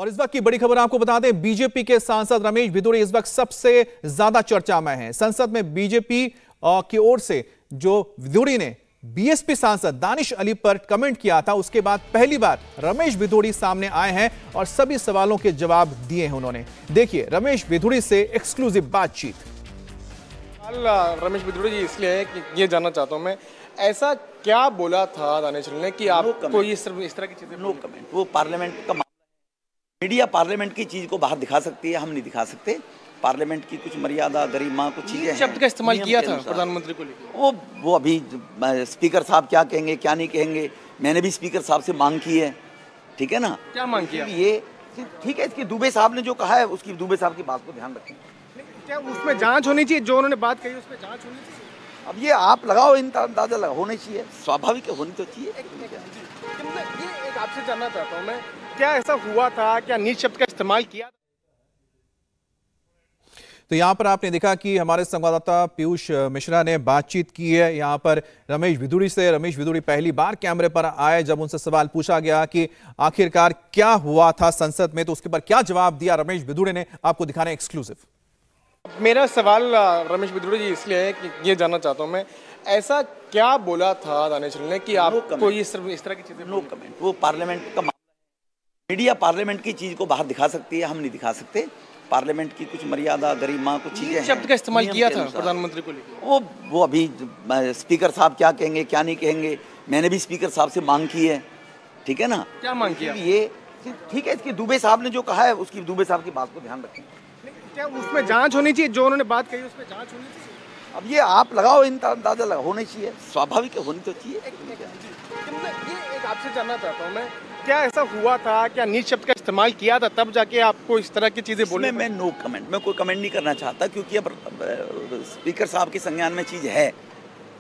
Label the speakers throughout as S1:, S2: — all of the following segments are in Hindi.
S1: और इस वक्त की बड़ी खबर आपको बता दें, बीजेपी के सांसद रमेश भिदुड़ी इस वक्त सबसे ज्यादा चर्चा में हैं। संसद में बीजेपी की ओर से जो भिदुड़ी ने बीएसपी सांसद दानिश अली पर कमेंट किया था, उसके बाद पहली बार रमेश भिदुड़ी सामने आए हैं और सभी सवालों के जवाब दिए हैं उन्होंने। देखिए रमेश भिदुड़ी से एक्सक्लूसिव बातचीत।
S2: रमेश भिदुड़ी जी, इसलिए है कि ये जानना चाहता हूं मैं, ऐसा क्या बोला था दानिश अली ने कि आपको इस तरह की चीजें?
S3: No comment. वो पार्लियामेंट का मीडिया पार्लियामेंट की चीज को बाहर दिखा सकती है, हम नहीं दिखा सकते। पार्लियामेंट की कुछ मर्यादा, गरिमा, कुछ चीजें
S2: शब्द का इस्तेमाल किया था प्रधानमंत्री को लेकर।
S3: वो अभी स्पीकर साहब क्या कहेंगे क्या नहीं कहेंगे, मैंने भी स्पीकर साहब से मांग की है। ठीक है ना?
S2: क्या मांग किया?
S3: ये ठीक है, इसकी दुबे साहब ने जो कहा है उसकी दुबे साहब की बात को ध्यान रखें।
S2: क्या उसमें जांच होनी चाहिए? जो उन्होंने बात कही उसमें जांच होनी चाहिए।
S3: अब ये आप लगाओ, अंदाजा होना चाहिए, स्वाभाविक होनी तो चाहिए।
S2: ये एक आपसे जानना चाहता हूँ मैं, क्या ऐसा हुआ था, क्या नीच शब्द का इस्तेमाल किया?
S1: तो यहां पर आपने देखा कि हमारे संवाददाता पीयूष मिश्रा ने बातचीत की है यहां पर रमेश भिदुड़ी से। रमेश भिदुड़ी पहली बार कैमरे पर आए, जब उनसे सवाल पूछा गया कि आखिरकार क्या हुआ था संसद में, तो उसके पर क्या जवाब दिया रमेश भिदुड़ी ने, आपको दिखाना एक्सक्लूसिव।
S2: मेरा सवाल रमेश भिदुड़ी जी इसलिए है कि ये जानना चाहता हूँ मैं, ऐसा क्या बोला था दानिश अली ने कि आपको इस तरह की चीजें?
S3: No comment. वो पार्लियामेंट का मीडिया पार्लियामेंट की चीज को बाहर दिखा सकती है, हम नहीं दिखा सकते। पार्लियामेंट की कुछ मर्यादा, गरिमा, कुछ चीजें
S2: शब्द का इस्तेमाल किया था प्रधानमंत्री को लेकर।
S3: वो अभी स्पीकर साहब क्या कहेंगे क्या नहीं कहेंगे, मैंने भी स्पीकर साहब से मांग की है। ठीक है ना?
S2: क्या मांग किया?
S3: ये ठीक है, इसकी दुबे साहब ने जो कहा है उसकी दुबे साहब की बात को ध्यान रखें। क्या
S2: उसमें जांच होनी चाहिए? जो उन्होंने बात कही उसमें जांच होनी चाहिए।
S3: अब ये आप लगाओ, अंदाजा होना चाहिए, स्वाभाविक होनी तो चाहिए।
S2: ये एक आपसे जानना चाहता हूँ मैं, क्या ऐसा हुआ था, क्या नीच शब्द का इस्तेमाल किया था तब जाके आपको इस तरह की चीजें बोलने?
S3: मैं नो कमेंट, मैं कोई कमेंट नहीं करना चाहता, क्योंकि अब स्पीकर साहब के संज्ञान में चीज है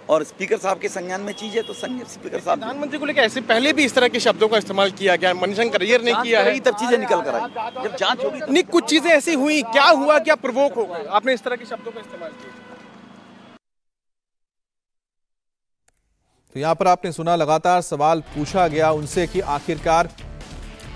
S3: और स्पीकर साहब के संज्ञान में चीज है तो स्पीकर साहब।
S2: प्रधानमंत्री को लेकर ऐसे पहले भी इस तरह के शब्दों का इस्तेमाल किया गया, मणिशंकर अय्यर ने किया है,
S3: तब चीजें निकल कर आई, जब जांच होगी।
S2: नहीं, कुछ चीजें ऐसी हुई, क्या हुआ, क्या प्रवोक हो गए, आपने इस तरह के शब्दों का इस्तेमाल किया?
S1: तो यहां पर आपने सुना, लगातार सवाल पूछा गया उनसे कि आखिरकार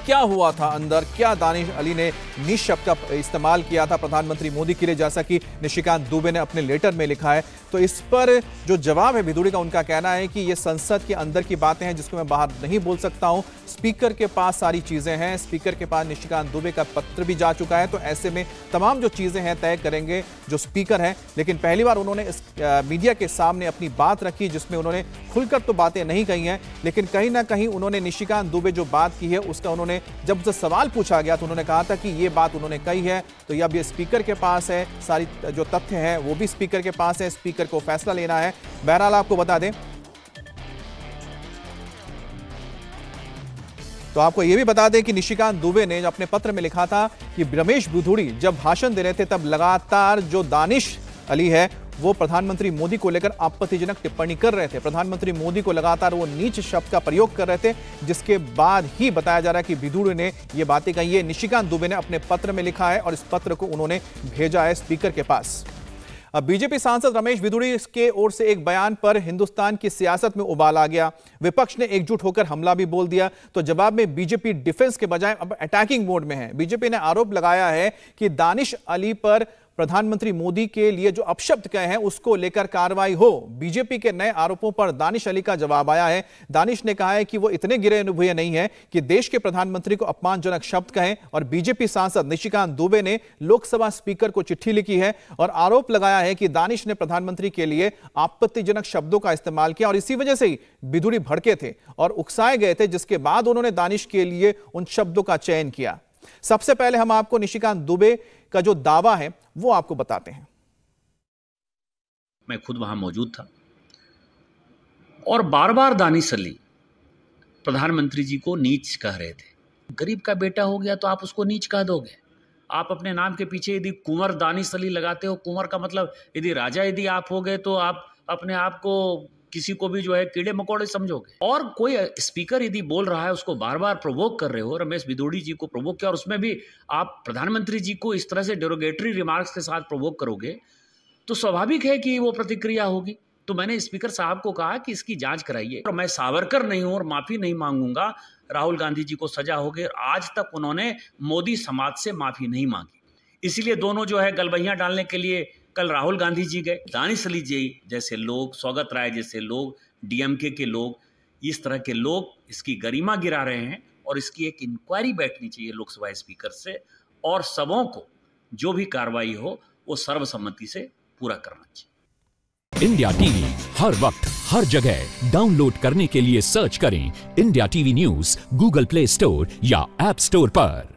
S1: क्या हुआ था अंदर, क्या दानिश अली ने नीच शब्द का इस्तेमाल किया था प्रधानमंत्री मोदी के लिए, जैसा कि निशिकांत दुबे ने अपने लेटर में लिखा है। तो इस पर जो जवाब है भिदुड़ी का, उनका कहना है कि ये संसद के अंदर की बातें हैं जिसको मैं बाहर नहीं बोल सकता हूं। स्पीकर के पास सारी चीजें हैं, स्पीकर के पास निशिकांत दुबे का पत्र भी जा चुका है, तो ऐसे में तमाम जो चीजें हैं तय करेंगे जो स्पीकर हैं। लेकिन पहली बार उन्होंने इस मीडिया के सामने अपनी बात रखी, जिसमें उन्होंने खुलकर तो बातें नहीं कही हैं, लेकिन कहीं ना कहीं उन्होंने निशिकांत दुबे जो बात की है उसका उन्होंने, जब उनसे सवाल पूछा गया तो उन्होंने कहा था कि ये बात उन्होंने कही है, तो अब ये स्पीकर के पास है, सारी जो तथ्य हैं वो भी स्पीकर के पास है, स्पीकर को फैसला लेना है। बहरहाल आपको बता दें, तो आपको यह भी बता दें कि निशिकांत दुबे ने अपने पत्र में लिखा था कि रमेश भिदुड़ी जब भाषण दे रहे थे तब लगातार जो दानिश अली है वो प्रधानमंत्री मोदी को लेकर आपत्तिजनक टिप्पणी कर रहे थे। प्रधानमंत्री मोदी को लगातार वो नीच शब्द का प्रयोग कर रहे थे, जिसके बाद ही बताया जा रहा है कि भिदुड़ी ने ये बातें कही। ये निशिकांत दुबे ने अपने पत्र में लिखा है और इस पत्र को उन्होंने भेजा है स्पीकर के पास। अब बीजेपी सांसद रमेश भिदुड़ी के ओर से एक बयान पर हिंदुस्तान की सियासत में उबाल आ गया। विपक्ष ने एकजुट होकर हमला भी बोल दिया, तो जवाब में बीजेपी डिफेंस के बजाय अब अटैकिंग मोड में है। बीजेपी ने आरोप लगाया है कि दानिश अली पर प्रधानमंत्री मोदी के लिए जो अपशब्द कहे हैं उसको लेकर कार्रवाई हो। बीजेपी के नए आरोपों पर दानिश अली का जवाब आया है। दानिश ने कहा है कि वो इतने गिरे हुए नहीं है कि देश के प्रधानमंत्री को अपमानजनक शब्द कहें, और बीजेपी सांसद निशिकांत दुबे ने लोकसभा स्पीकर को चिट्ठी लिखी है और आरोप लगाया है कि दानिश ने प्रधानमंत्री के लिए आपत्तिजनक शब्दों का इस्तेमाल किया और इसी वजह से ही भिदुड़ी भड़के थे और उकसाए गए थे, जिसके बाद उन्होंने दानिश के लिए उन शब्दों का चयन किया। सबसे पहले हम आपको निशिकांत दुबे का जो दावा है वो आपको बताते हैं।
S4: मैं खुद वहां मौजूद था और बार बार दानिश अली प्रधानमंत्री जी को नीच कह रहे थे। गरीब का बेटा हो गया तो आप उसको नीच कह दोगे? आप अपने नाम के पीछे यदि कुंवर दानिश अली लगाते हो, कुंवर का मतलब यदि राजा यदि आप हो गए तो आप अपने आप को किसी को भी जो है कीड़े मकोड़े समझोगे। और कोई स्पीकर यदि बोल रहा है उसको बार बार प्रोवोक कर रहे हो, रमेश भिदुड़ी जी को प्रोवोक किया और उसमें भी आप प्रधानमंत्री जी को इस तरह से डेरोगेटरी रिमार्क्स के साथ प्रोवोक करोगे तो स्वाभाविक है कि वो प्रतिक्रिया होगी। तो मैंने स्पीकर साहब को कहा कि इसकी जांच कराइए, और मैं सावरकर नहीं हूं और माफी नहीं मांगूंगा। राहुल गांधी जी को सजा हो गई और आज तक उन्होंने मोदी समाज से माफी नहीं मांगी। इसलिए दोनों जो है गलबहियां डालने के लिए कल राहुल गांधी जी गए। दानिश अली जी जैसे लोग, सौगत राय जैसे लोग, डीएमके के लोग, इस तरह के लोग इसकी गरिमा गिरा रहे हैं और इसकी एक इंक्वायरी बैठनी चाहिए लोकसभा स्पीकर से, और सबों को जो भी कार्रवाई हो वो सर्वसम्मति से पूरा करना चाहिए।
S5: इंडिया टीवी हर वक्त हर जगह डाउनलोड करने के लिए सर्च करें India TV news Google play store या ऐप स्टोर पर।